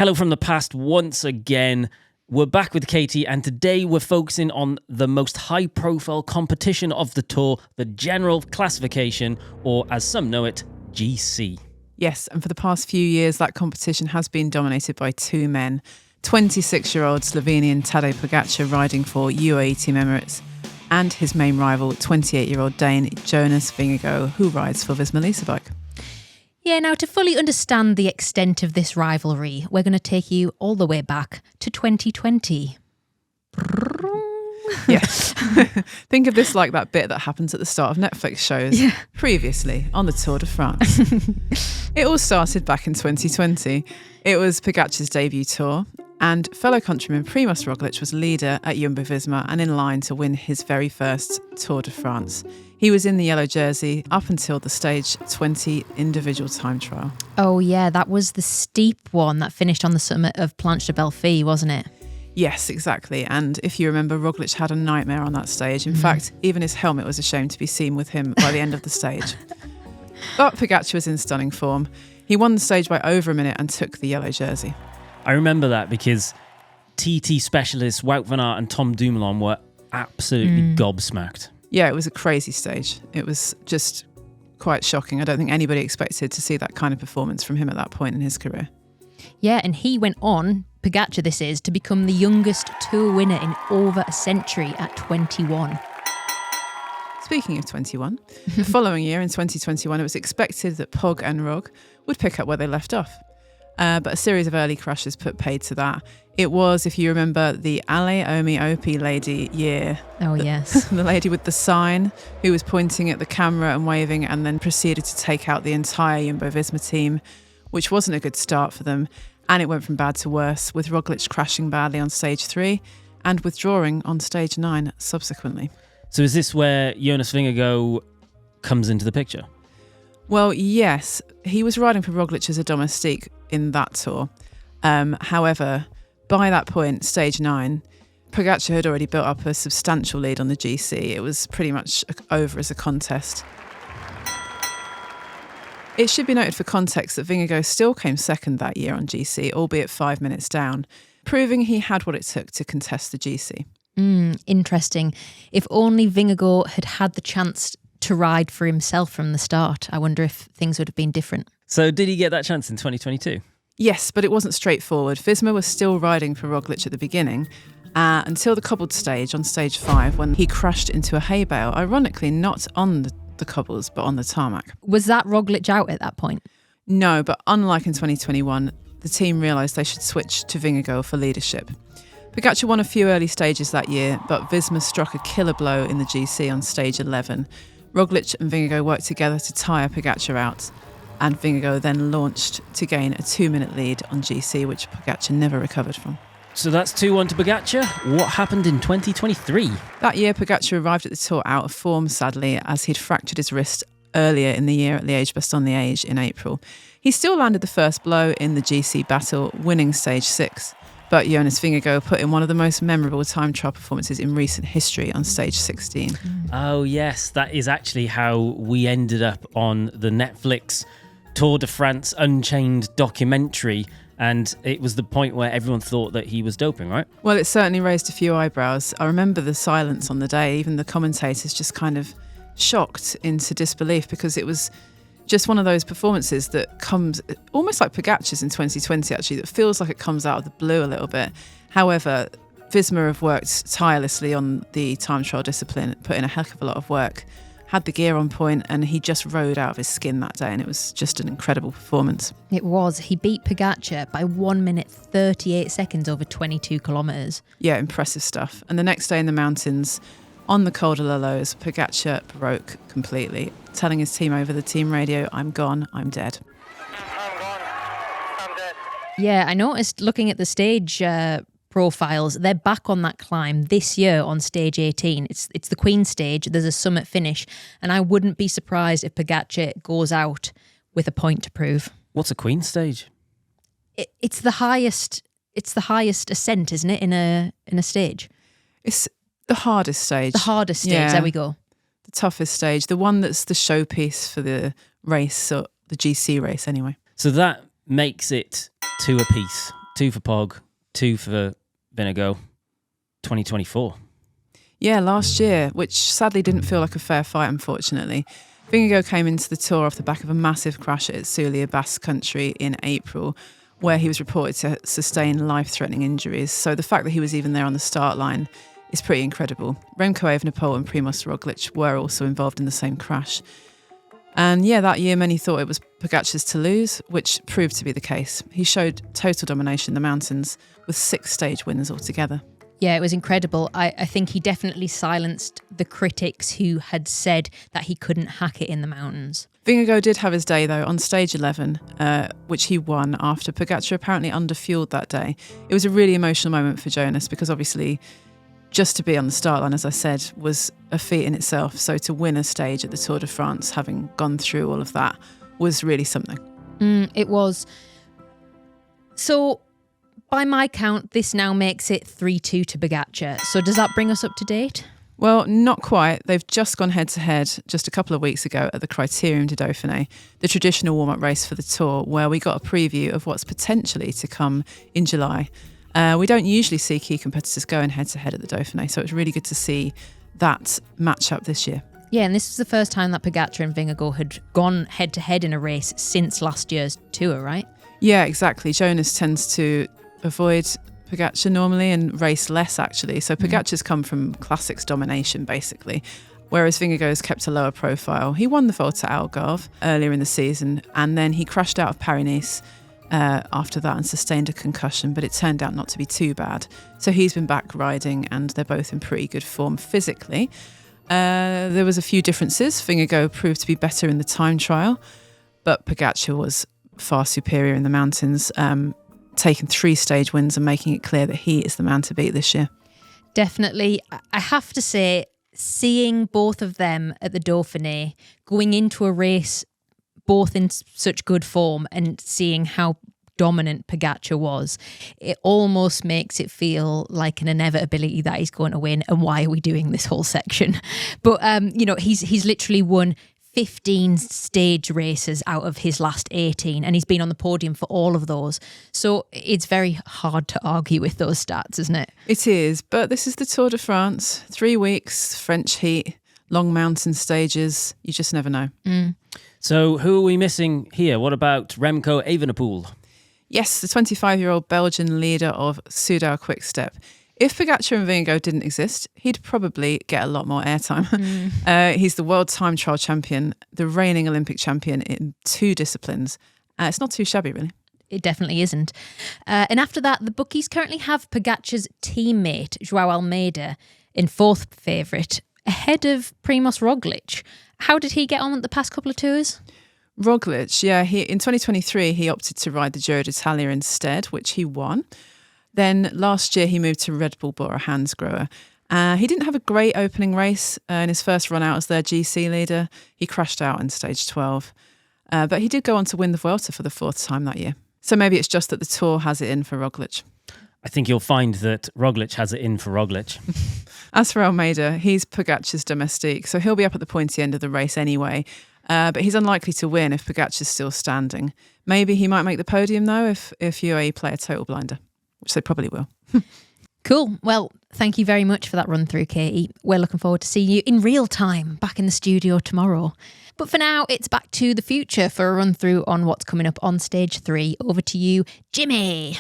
Hello from the past once again. We're back with Katie, and today we're focusing on the most high-profile competition of the Tour, the General Classification, or as some know it, GC. Yes, and for the past few years, that competition has been dominated by two men. 26-year-old Slovenian Tadej Pogačar riding for UAE Team Emirates, and his main rival, 28-year-old Dane Jonas Vingegaard, who rides for Visma Leasebike. Yeah, now to fully understand the extent of this rivalry, we're going to take you all the way back to 2020. Yes. Think of this like that bit that happens at the start of Netflix shows. Yeah. Previously on the Tour de France. It all started back in 2020. It was Pogačar's debut tour, and fellow countryman Primož Roglič was leader at Jumbo-Visma and in line to win his very first Tour de France. He was in the yellow jersey up until the stage 20 individual time trial. Oh yeah, that was the steep one that finished on the summit of Planche de Belfi, wasn't it? Yes, exactly. And if you remember, Roglič had a nightmare on that stage. In fact, even his helmet was ashamed to be seen with him by the end of the stage. But Pogačar was in stunning form. He won the stage by over a minute and took the yellow jersey. I remember that because TT specialists Wout van Aert and Tom Dumoulin were absolutely gobsmacked. Yeah, it was a crazy stage. It was just quite shocking. I don't think anybody expected to see that kind of performance from him at that point in his career. Yeah, and he went on, Pogačar this is, to become the youngest Tour winner in over a century at 21. Speaking of 21, the following year in 2021, it was expected that Pog and Rog would pick up where they left off. But a series of early crashes put paid to that. It was, if you remember, the Ale Omi Opi lady year. Oh, yes. The lady with the sign who was pointing at the camera and waving and then proceeded to take out the entire Jumbo-Visma team, which wasn't a good start for them. And it went from bad to worse, with Roglič crashing badly on stage 3 and withdrawing on stage 9 subsequently. So is this where Jonas Vingegaard comes into the picture? Well, yes. He was riding for Roglič as a domestique in that tour. However, by that point, stage 9, Pogačar had already built up a substantial lead on the GC. It was pretty much over as a contest. It should be noted for context that Vingegaard still came second that year on GC, albeit 5 minutes down, proving he had what it took to contest the GC. Interesting. If only Vingegaard had had the chance to ride for himself from the start, I wonder if things would have been different. So did he get that chance in 2022? Yes, but it wasn't straightforward. Visma was still riding for Roglič at the beginning, until the cobbled stage on stage 5 when he crashed into a hay bale, ironically not on the cobbles but on the tarmac. Was that Roglič out at that point? No, but unlike in 2021, the team realised they should switch to Vingegaard for leadership. Pogačar won a few early stages that year, but Visma struck a killer blow in the GC on stage 11. Roglič and Vingegaard worked together to tire Pogačar out, and Vingegaard then launched to gain a 2-minute lead on GC, which Pogačar never recovered from. So that's 2-1 to Pogačar. What happened in 2023? That year, Pogačar arrived at the Tour out of form, sadly, as he'd fractured his wrist earlier in the year at Liège-Bastogne-Liège in April. He still landed the first blow in the GC battle, winning stage 6. But Jonas Vingegaard put in one of the most memorable time trial performances in recent history on stage 16. Oh, yes. That is actually how we ended up on the Netflix Tour de France Unchained documentary. And it was the point where everyone thought that he was doping, right? Well, it certainly raised a few eyebrows. I remember the silence on the day. Even the commentators just kind of shocked into disbelief, because it was just one of those performances that comes almost like Pogačar's in 2020, actually, that feels like it comes out of the blue a little bit. However, Visma have worked tirelessly on the time trial discipline, put in a heck of a lot of work, had the gear on point, and he just rode out of his skin that day, and it was just an incredible performance. It was. He beat Pogačar by 1 minute 38 seconds over 22 kilometres. Yeah, impressive stuff. And the next day in the mountains, on the Col de la Loze, Pogačar broke completely, telling his team over the team radio, "I'm gone, I'm dead." I'm gone. I'm dead. Yeah, I noticed looking at the stage profiles, they're back on that climb this year on stage 18. It's the Queen stage. There's a summit finish, and I wouldn't be surprised if Pogačar goes out with a point to prove. What's a Queen stage? It's the highest. It's the highest ascent, isn't it, in a stage? It's the hardest stage. The hardest stage. Yeah. There we go. The toughest stage. The one that's the showpiece for the race, or the GC race, anyway. So that makes it two apiece 2 for Pog, 2 for Vingegaard. 2024. Yeah, last year, which sadly didn't feel like a fair fight, unfortunately. Vingegaard came into the Tour off the back of a massive crash at Silca, Basque Country in April, where he was reported to sustain life-threatening injuries. So the fact that he was even there on the start line is pretty incredible. Remco Evenepoel and Primož Roglic were also involved in the same crash. And yeah, that year many thought it was Pogačar's to lose, which proved to be the case. He showed total domination in the mountains with 6 stage wins altogether. Yeah, it was incredible. I think he definitely silenced the critics who had said that he couldn't hack it in the mountains. Vingegaard did have his day, though, on stage 11, which he won after Pogačar apparently underfueled that day. It was a really emotional moment for Jonas because obviously just to be on the start line, as I said, was a feat in itself. So to win a stage at the Tour de France, having gone through all of that, was really something. It was. So by my count, this now makes it 3-2 to Pogačar. So does that bring us up to date? Well, not quite. They've just gone head-to-head just a couple of weeks ago at the Critérium du Dauphiné, the traditional warm-up race for the Tour, where we got a preview of what's potentially to come in July. We don't usually see key competitors going head-to-head at the Dauphiné, so it's really good to see that match-up this year. Yeah, and this was the first time that Pogačar and Vingegaard had gone head-to-head in a race since last year's Tour, right? Yeah, exactly. Jonas tends to avoid Pogačar normally and race less, actually. So Pogačar's come from classics domination, basically, whereas Vingegaard's kept a lower profile. He won the Volta at Algarve earlier in the season, and then he crashed out of Paris-Nice after that and sustained a concussion, but it turned out not to be too bad. So he's been back riding, and they're both in pretty good form physically. There was a few differences. Vingegaard proved to be better in the time trial, but Pogačar was far superior in the mountains, taking 3 stage wins and making it clear that he is the man to beat this year. Definitely. I have to say, seeing both of them at the Dauphiné, going into a race both in such good form and seeing how dominant Pogačar was, it almost makes it feel like an inevitability that he's going to win. And why are we doing this whole section? But, he's literally won 15 stage races out of his last 18, and he's been on the podium for all of those. So it's very hard to argue with those stats, isn't it? It is, but this is the Tour de France. 3 weeks, French heat, long mountain stages. You just never know. So who are we missing here? What about Remco Evenepoel? Yes, the 25-year-old Belgian leader of Soudal Quick-Step. If Pogačar and Vingegaard didn't exist, he'd probably get a lot more airtime. He's the world time trial champion, the reigning Olympic champion in 2 disciplines. It's not too shabby, really. It definitely isn't. And after that, the bookies currently have Pogačar's teammate, João Almeida, in 4th favourite, ahead of Primož Roglic. How did he get on at the past couple of tours? Roglic, yeah. In 2023, he opted to ride the Giro d'Italia instead, which he won. Then last year, he moved to Red Bull Bora Hansgrohe. He didn't have a great opening race in his first run out as their GC leader. He crashed out in stage 12. But he did go on to win the Vuelta for the 4th time that year. So maybe it's just that the Tour has it in for Roglic. I think you'll find that Roglic has it in for Roglic. As for Almeida, he's Pogačar's domestique, so he'll be up at the pointy end of the race anyway. But he's unlikely to win if Pogačar's still standing. Maybe he might make the podium, though, if UAE play a total blinder, which they probably will. Cool. Well, thank you very much for that run through, Katie. We're looking forward to seeing you in real time back in the studio tomorrow. But for now, it's back to the future for a run through on what's coming up on stage 3. Over to you, Jimmy.